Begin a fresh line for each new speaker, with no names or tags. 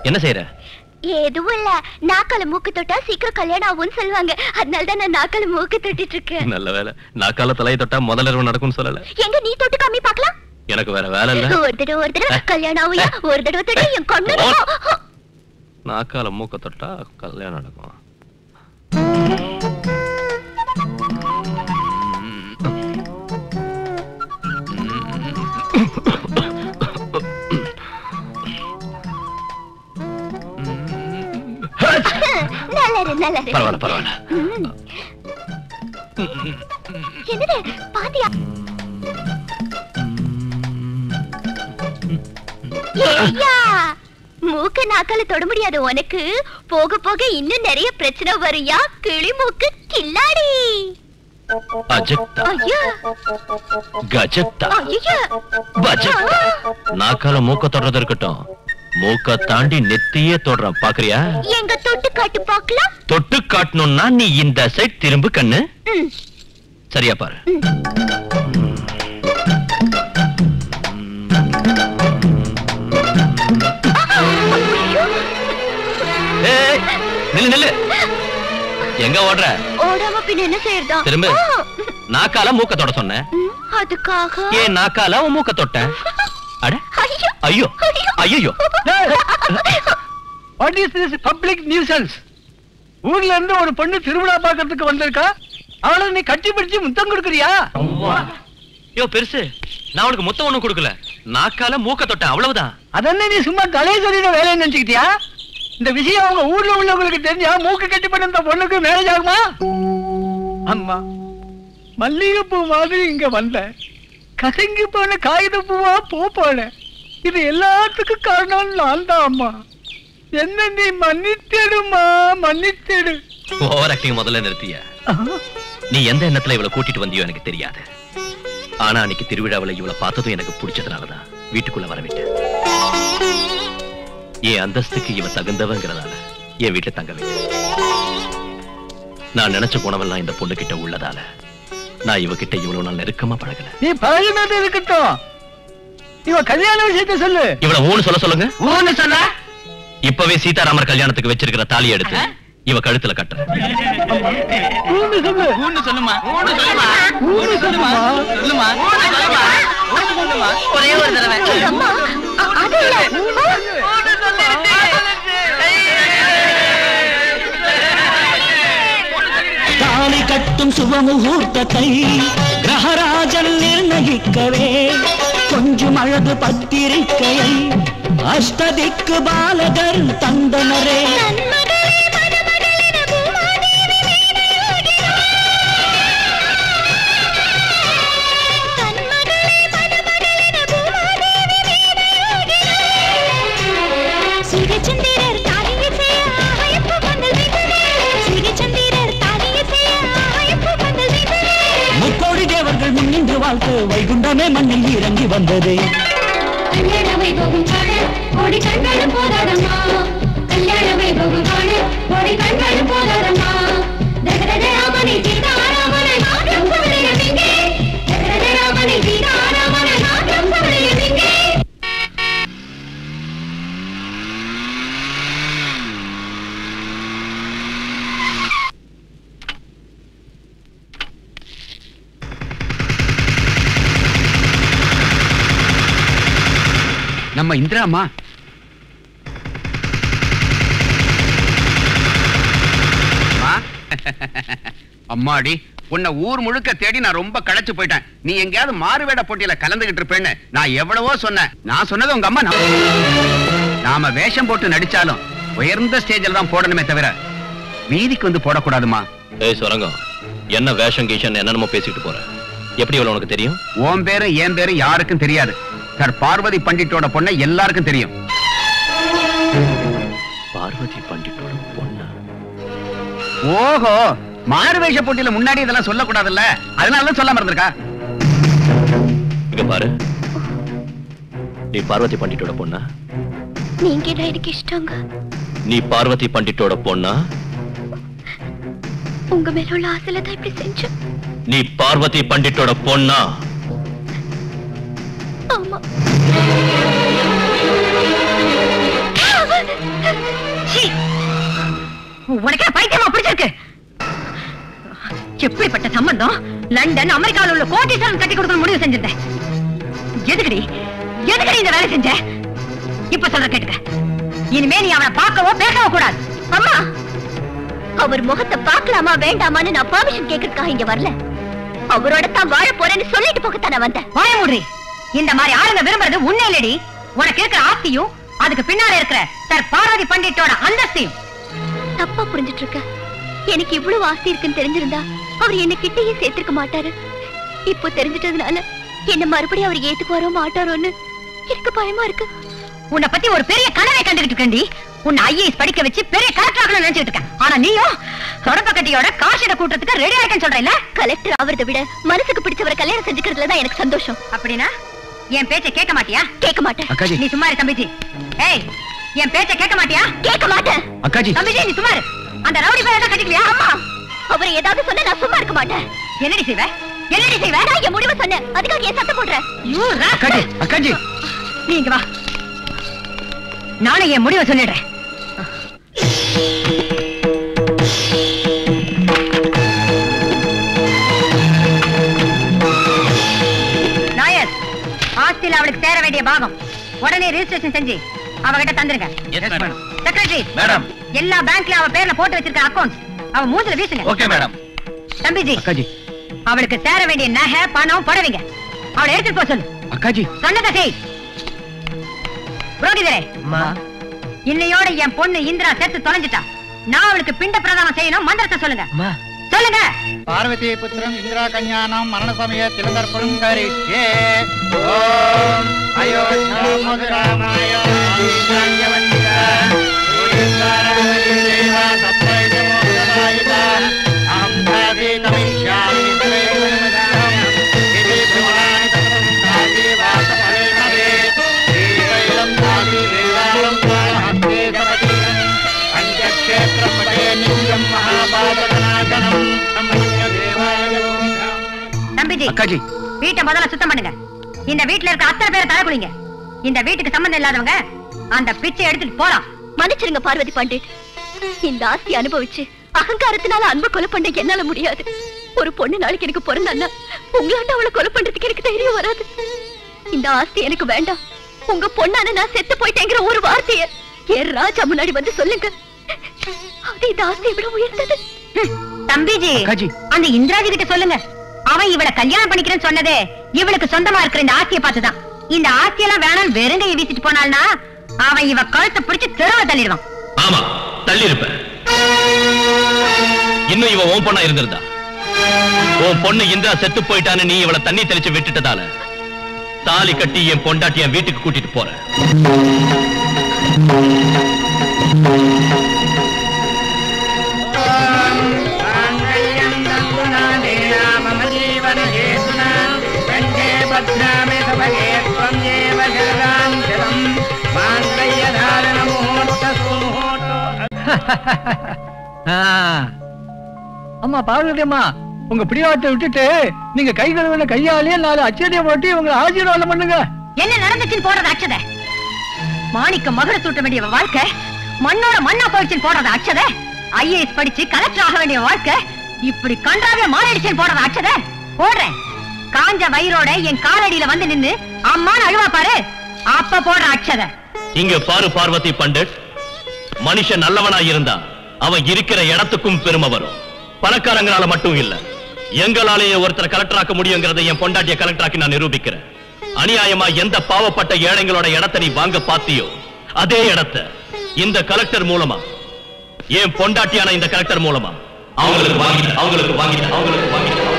என்ன செய்யற?
எதுவும் இல்ல. நாக்கால மூக்கு தொட்டா சீக்கிரம் கல்யாணம் ஆகும்னு சொல்லுவாங்க. அதனாலதான் நான் நாக்கால மூக்கு தொட்டிட்டு இருக்கேன்.
நல்ல வேலை. நாக்கால தலையை தொட்டா முதல்ல நடக்கும்னு சொல்லல.
எங்க நீ தொட்டு காமி பாக்கலாம்.
எனக்கு வேற வேலை இல்ல.
ஒரு தடவை கல்யாணம் ஆகுயா. ஒரு தடவை தொட்டு என் கண்ணு.
நாக்கால மூக்க தொட்டா கல்யாணம் நடக்கும். பரவாயில்ல பரவாயில்ல.
என்னது பாத்தியா? மூக்க நாக்கால தொட முடியாது உனக்கு. போக போக இன்னும் நிறைய பிரச்சனை வருயா. கிளி மூக்கு கில்லாடி.
நாக்கால மூக்க தொடுறது இருக்கட்டும், மூக்க தாண்டி நெத்தியே தொடுறான் பாக்குறியா?
எங்க தொட்டு காட்டு பாக்கலாம்.
தொட்டு காட்டணும்னா நீ இந்த சைட் திரும்பு கண்ணு. சரியா பாரு. நில்லு நில்லு. எங்க ஓடுற?
ஓடாம பின்ன என்ன செய்யறதா?
திரும்ப. நாக்கால மூக்க தொட சொன்னேன்.
அதுக்காக
ஏன் நாக்கால உன் மூக்க தொட்டேன்? அட ஐயோ ஐயோ.
What is this public nuisance? ஊர்ல இருந்து ஒரு பொண்ணு திருவிழா பார்க்கிறதுக்கு வந்திருக்கா. அவளை நீ கட்டி பிடிச்சு முத்தம் கொடுக்கறியா?
யோ பெருசு, நான் உனக்கு முத்தம் ஒண்ணும் கொடுக்கல. நாக்கால மூக்க தொட்டேன் அவ்வளவுதான்.
அதென்ன நீ சும்மா தலையை சொல்லிட வேலையை நினைச்சுக்கிட்டியா? இந்த விஷயம் அவங்க ஊர்ல உள்ளவங்களுக்கு தெரிஞ்சா மூக்கு கட்டி பண்ண இந்த பொண்ணுக்கு மேரேஜ் ஆகுமா? அம்மா, மல்லிகைப்பூ மாதிரி இங்க வந்த கசங்கி போன காகித பூவா போன. இது எல்லாத்துக்கும் காரணம் நான் தான் அம்மா. என்ன நீ மன்னித்தேடுமா, மன்னித்தேடு.
ஓவர் ஆக்டிங் முதல்ல நிறுத்திய. நீ எந்த எண்ணத்துல இவளை கூட்டிட்டு வந்தியோ எனக்கு தெரியாது. ஆனா அன்னைக்கு திருவிழாவில் இவளை பார்த்ததும் எனக்கு பிடிச்சதுனாலதான் வீட்டுக்குள்ள வரவிட்டேன். என் அந்தஸ்துக்கு இவ தகுந்தவங்கிறதால என் வீட்டுல தங்க வைக்க. நான் நினைச்ச குணமெல்லாம் இந்த பொண்ணு கிட்ட உள்ளதால நான் இவகிட்ட இவ்வளவு நாள் நெருக்கமா பழகல.
நீ பழகினது இருக்கட்டும், இவ கல்யாண விஷயத்தை சொல்லு.
இவளை ஊன்னு சொல்ல சொல்லுங்க. ஊன்னு சொல்ல இப்பவே சீதாராமர் கல்யாணத்துக்கு வச்சிருக்கிற தாலி எடுத்து இவ கழுத்துல கட்டுற.
ஊன்னு சொல்லு.
ஊன்னு சொல்லுமா. ஊன்னு சொல்லுமா.
ஊன்னு சொல்லுமா.
சொல்லுமா. ஊன்னு சொல்லுமா. ஊன்னு சொல்லுமா. ஒரே ஒரு தடவை.
அம்மா அது இல்ல.
ஊன்னு சொல்லு.
தாலி கட்டும் சுபமுகூர்த்தத்தை கிரகராஜன் நிர்ணயிக்கவே கொஞ்சம் அழகு பத்திரிக்கையை அஷ்டதிக்கு பாலகர் தந்தனரே. முக்கோடி தேவர்கள் முன்னின்று வாழ்த்து வைகுண்டமே மண்ணில் இறங்கி வந்தது.
கல்யாண வைபோகம் காண கோடி கண்களும் போதாதம்மா. கல்யாண வைபோகம் காண கோடி கண்களும் போதாதம்மா. தசரத ராமனை சீதாராமனை மாற்றம் சபையிலே. தசரத ராமனை சீதாராமனை மாற்றம் சபையிலே.
நம்ம இந்திராமா அம்மாடி, உன்னை ஊர் முழுக்க தேடி நான் ரொம்ப களைச்சு போயிட்டேன். நீ எங்கேயாவது மாறுவேட போட்டியில கலந்துகிட்டு இருப்பேன்னு நான் எவ்வளவோ சொன்னேன். நான் சொன்னது உங்க அம்மா. நாம வேஷம் போட்டு நடிச்சாலும் உயர்ந்த ஸ்டேஜில் தான் போடணுமே தவிர வீதிக்கு வந்து போடக்கூடாதுமா.
ஏய் சுரங்கம், என்ன வேஷம் கீஷன் என்னென்னமோ பேசிட்டு போற? எப்படி இவ்வளவு உனக்கு தெரியும்?
உன் பேரு என் பேரு யாருக்கும் தெரியாது. சார் பார்வதி பண்டிட்டோட பொண்ணை எல்லாருக்கும் தெரியும்.
பார்வதி பண்டிட்டோட பொண்ணு?
ஓஹோ, மாறுவேஷ போட்டியில முன்னாடி இதெல்லாம் சொல்லக்கூடாதுல்ல, அதனால சொல்லாம இருந்திருக்கா.
இங்க பாரு, நீ பார்வதி பண்டிட்டோட பொண்ணா?
நீங்க என்ன எனக்கு இஷ்டங்க.
நீ பார்வதி பண்டிட்டோட பொண்ணா?
உங்க மேல உள்ள ஆசையில தான் இப்படி செஞ்சேன்.
நீ பார்வதி பண்டிட்டோட பொண்ணா?
ஆமா.
உனக்கு பைத்தியமா பிடிச்சிருக்கு? எப்படிப்பட்ட சம்பந்தம்? லண்டன் அமெரிக்காவில் உள்ள கோட்டீஸ்வரன் கட்டி கொடுக்க முடிவு செஞ்சிருந்தேன். எதுக்கடி இந்த வேலை செஞ்ச? இப்ப சொல்ற கேட்டுக்க. இனிமே நீ அவனை பார்க்கவோ பேசவோ கூடாது.
அம்மா, அவர் முகத்தை பார்க்கலாமா வேண்டாமான்னு நான் பர்மிஷன் கேட்கறதுக்காக இங்க வரல. அவரோட தான் வாழ போறேன்னு சொல்லிட்டு போகத்தான் நான் வந்தேன்.
வாய மூடி. இந்த மாதிரி ஆளுங்க விரும்புறது உன்னை இல்லடி, உனக்கு இருக்கிற ஆஸ்தியும் அதுக்கு பின்னால இருக்கிற சர் பார்வதி பண்டிட்டோட அந்தஸ்தையும்.
தப்பா புரிஞ்சிட்டு இருக்க. எனக்கு இவ்வளவு ஆஸ்தி இருக்குன்னு தெரிஞ்சிருந்தா அவர் என்ன கிட்டேயே சேர்த்திருக்க மாட்டாரு. இப்போ தெரிஞ்சிட்டதுனால என்ன மறுபடியும் அவர் ஏத்துக்குவாரோ மாட்டாரோன்னு எனக்கு பயமா இருக்கு.
உன்னை பத்தி ஒரு பெரிய கனவை கண்டுகிட்டு இருக்கேன்டி. உன்னை ஐஏஎஸ் படிக்க வச்சு பெரிய கலெக்டர் ஆகணும்னு நினைச்சிட்டு இருக்கேன். ஆனா நீயும் தொடப்ப கட்டியோட காஷிட கூட்டத்துக்கு ரெடி ஆயிட்டேன்னு சொல்றேன்ல.
கலெக்டர் ஆவறதை விட மனசுக்கு பிடிச்சவரை கல்யாணம் செஞ்சுக்கிறதுல தான் எனக்கு சந்தோஷம்.
அப்படின்னா என் பேச்சை கேட்க மாட்டியா?
கேட்க மாட்டேன்.
நீ சும்மா இரு தம்பிஜி. ஏய், என் பேச்சை கேட்க மாட்டியா?
கேட்க மாட்டேன்.
அக்காஜி
தம்பிஜி நீ சும்மா இரு. அந்த ரவுடி பையன் தான் கட்டிக்கலையா?
அம்மா, அவரை ஏதாவது சொன்னா நான் சும்மா இருக்க மாட்டேன்.
என்னடி செய்வ? என்னடி செய்வ?
நான் என் முடிவை சொன்னேன், அதுக்காக ஏன் சத்தம் போடுற?
அக்காஜி
நீ இங்க வா. நானே என் முடிவை சொல்லிடுறேன். நாயர், ஆஸ்தியில் அவளுக்கு சேர வேண்டிய பாகம் உடனே ரெஜிஸ்ட்ரேஷன் செஞ்சு அவகிட்ட தந்துருங்க. செக்ரட்டரி
மேடம்,
எல்லா பேங்க்ல அவ பேர்ல போட்டு வச்சிருக்க அக்கவுண்ட்ஸ் அவ மூஞ்சில வீசுங்க.
Okay madam.
தம்பிஜி,
அக்காஜி
அவளுக்கு சேர வேண்டிய நகை பணம் புடவைங்க அவளை எடுத்துட்டு போக சொல்லு.
அக்காஜி
சொன்னதை செய். புரோகிதரே, இன்னையோட என் பொண்ணு இந்திரா செத்து தொலைஞ்சிட்டா. நான் அவளுக்கு பிண்ட பிரதானம் செய்யணும். மந்திரத்தை சொல்லுங்க. சொல்லுங்க.
பார்வதி புத்திரம் இந்திரா கன்யானாம் மரண சமய திலதர்ப்பணம் கரிஷ்யே. ஓம் அயோத்யா மதுராமாய ஆதித்யவந்திகா ஓடிசாரவதிதேவா சத்ரைஜமோதராயிதா அம்பாதி கமிஷ்யாமி திரைவனமதாம் இதி பிரமாணி தத்ரம் தாதி வாசபலேமரே ஸ்ரீவைலம் தாதி வேதாளம் ஹஸ்தே சபதீரம் பஞ்சக்ஷேத்திரம் படே நித்யம் மகாபாதகநாசனம் சம்பன்ய தேவாய ஓம்.
தம்பிஜி,
அக்காஜி
வீட்டை முதல்ல சுத்தம் பண்ணுங்க. இந்த வீட்டுல இருக்க அத்தனை பேரை தலை குளிங்க. இந்த வீட்டுக்கு சம்பந்தம் இல்லாதவங்க அந்த பிச்சை எடுத்துட்டு போலாம்.
மன்னிச்சிருங்க பார்வதி பண்டிட். இந்த ஆஸ்தி அனுபவிச்சு அகங்காரத்தினால அன்பு கொலை பண்ண என்னால முடியாது. ஒரு பொண்ணு நாளைக்கு எனக்கு பிறந்தான்னா உங்களாண்ட அவளை கொலை பண்றதுக்கு எனக்கு தைரியம் வராது. இந்த ஆஸ்தி எனக்கு வேண்டாம். உங்க பொண்ணான நான் செத்து போயிட்டேங்கிற ஒரு வார்த்தைய என் ராஜா முன்னாடி வந்து சொல்லுங்க. அது இந்த ஆஸ்தியை விட உயர்ந்தது.
தம்பிஜி, அந்த இந்திராஜி கிட்ட சொல்லுங்க. அவன் இவளை கல்யாணம் பண்ணிக்கிறேன்னு சொன்னதே இவளுக்கு சொந்தமா இருக்கிற இந்த ஆஸ்தியை பார்த்துதான். இந்த ஆஸ்தியெல்லாம் வேணாம் வெறுங்கையை வீசிட்டு போனால்னா அவன் இவ கழுத்தை பிடிச்சு தெருவை தள்ளிடுவான்.
ஆமா, தள்ளி இருப்ப. இன்னும் இவ உன் பொண்ணா இருந்திருந்தா, உன் பொண்ணு இந்திரா செத்து போயிட்டான்னு நீ இவளை தண்ணி தெளிச்சு விட்டுட்டதால தாலி கட்டி என் பொண்டாட்டி என் வீட்டுக்கு கூட்டிட்டு போற.
அம்மா பார்வதி அம்மா, உங்க பிடிவாதத்தை விட்டுட்டு நீங்க கை கழுவின கையாலேயே 4 அச்சடியை போட்டு உங்களை ஆசீர்வாதம் பண்ணுங்க.
என்ன நடந்துச்சுன்னு போடுறது அச்சத. மாணிக்க மகுட சூட்ட வேண்டிய வாழ்க்கை மண்ணோட மண்ணா போயிடுச்சுன்னு போடுறது அச்சத. ஐஏஎஸ் படிச்சு கலெக்டர் ஆக வேண்டிய வாழ்க்கை இப்படி கண்டாவே மாறிடுச்சுன்னு போடுறது அச்சத. போடுறேன். காஞ்ச வயிறோட என் காலடியில வந்து நின்னு அம்மான்னு அழுவா பாரு, அப்ப போடுற அச்சத.
இங்க பாரு பார்வதி பண்டிட், மனுஷன் நல்லவனா இருந்தா அவன் இருக்கிற இடத்துக்கும் பெருமை வரும். பணக்காரங்களால மட்டும் இல்ல, எங்களாலேயே ஒருத்தரை கலெக்டர் ஆக்க முடியுங்கிறதை என் பொண்டாட்டிய கலெக்டர் ஆக்கி நான் நிரூபிக்கிறேன். அநியாயமா எந்த பாவப்பட்ட ஏழைங்களோட இடத்தை நீ வாங்க பாத்தியோ அதே இடத்தை இந்த கலெக்டர் மூலமா, என் பொண்டாட்டியான இந்த கலெக்டர் மூலமா அவங்களுக்கு வாங்கிட்ட.